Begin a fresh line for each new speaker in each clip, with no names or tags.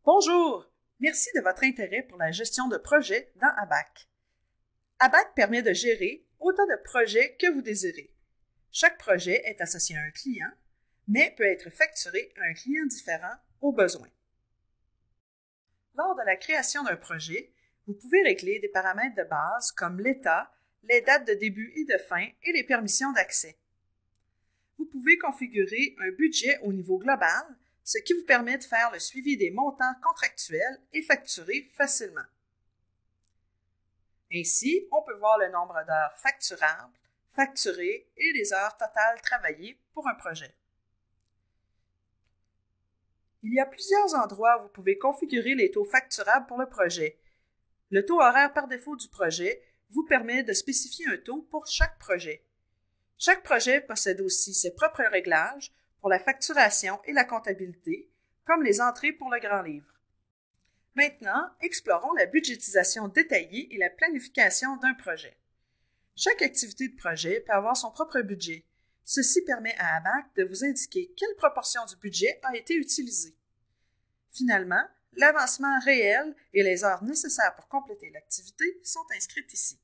Bonjour! Merci de votre intérêt pour la gestion de projets dans ABAC. ABAC permet de gérer autant de projets que vous désirez. Chaque projet est associé à un client, mais peut être facturé à un client différent au besoin. Lors de la création d'un projet, vous pouvez régler des paramètres de base comme l'état, les dates de début et de fin et les permissions d'accès. Vous pouvez configurer un budget au niveau global, ce qui vous permet de faire le suivi des montants contractuels et facturer facilement. Ainsi, on peut voir le nombre d'heures facturables, facturées et les heures totales travaillées pour un projet. Il y a plusieurs endroits où vous pouvez configurer les taux facturables pour le projet. Le taux horaire par défaut du projet vous permet de spécifier un taux pour chaque projet. Chaque projet possède aussi ses propres réglages pour la facturation et la comptabilité, comme les entrées pour le grand livre. Maintenant, explorons la budgétisation détaillée et la planification d'un projet. Chaque activité de projet peut avoir son propre budget. Ceci permet à ABAC de vous indiquer quelle proportion du budget a été utilisée. Finalement, l'avancement réel et les heures nécessaires pour compléter l'activité sont inscrites ici.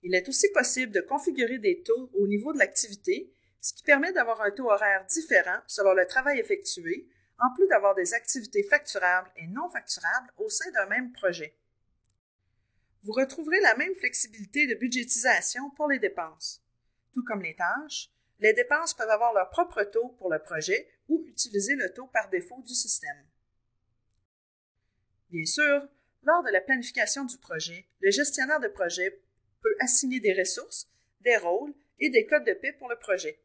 Il est aussi possible de configurer des taux au niveau de l'activité, ce qui permet d'avoir un taux horaire différent selon le travail effectué, en plus d'avoir des activités facturables et non facturables au sein d'un même projet. Vous retrouverez la même flexibilité de budgétisation pour les dépenses. Tout comme les tâches, les dépenses peuvent avoir leur propre taux pour le projet ou utiliser le taux par défaut du système. Bien sûr, lors de la planification du projet, le gestionnaire de projet peut assigner des ressources, des rôles et des codes de paie pour le projet.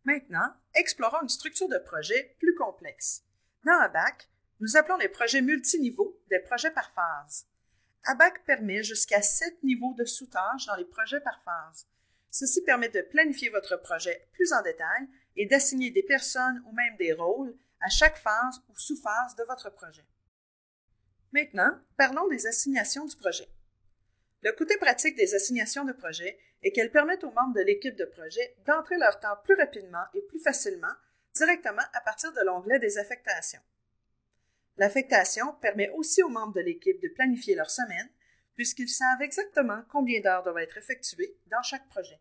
Maintenant, explorons une structure de projet plus complexe. Dans ABAC, nous appelons les projets multiniveaux des projets par phase. ABAC permet jusqu'à 7 niveaux de sous-tâches dans les projets par phase. Ceci permet de planifier votre projet plus en détail et d'assigner des personnes ou même des rôles à chaque phase ou sous-phase de votre projet. Maintenant, parlons des assignations du projet. Le côté pratique des assignations de projet est qu'elles permettent aux membres de l'équipe de projet d'entrer leur temps plus rapidement et plus facilement directement à partir de l'onglet des affectations. L'affectation permet aussi aux membres de l'équipe de planifier leur semaine, puisqu'ils savent exactement combien d'heures doivent être effectuées dans chaque projet.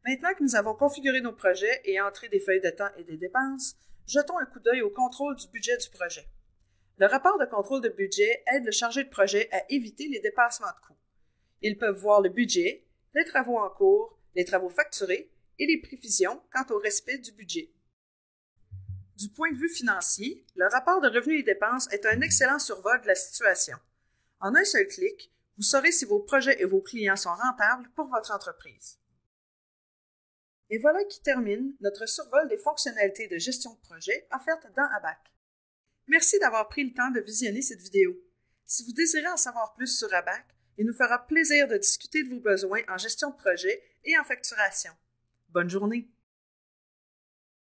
Maintenant que nous avons configuré nos projets et entré des feuilles de temps et des dépenses, jetons un coup d'œil au contrôle du budget du projet. Le rapport de contrôle de budget aide le chargé de projet à éviter les dépassements de coûts. Ils peuvent voir le budget, les travaux en cours, les travaux facturés et les prévisions quant au respect du budget. Du point de vue financier, le rapport de revenus et dépenses est un excellent survol de la situation. En un seul clic, vous saurez si vos projets et vos clients sont rentables pour votre entreprise. Et voilà qui termine notre survol des fonctionnalités de gestion de projet offertes dans ABAC. Merci d'avoir pris le temps de visionner cette vidéo. Si vous désirez en savoir plus sur ABAC, il nous fera plaisir de discuter de vos besoins en gestion de projet et en facturation. Bonne journée!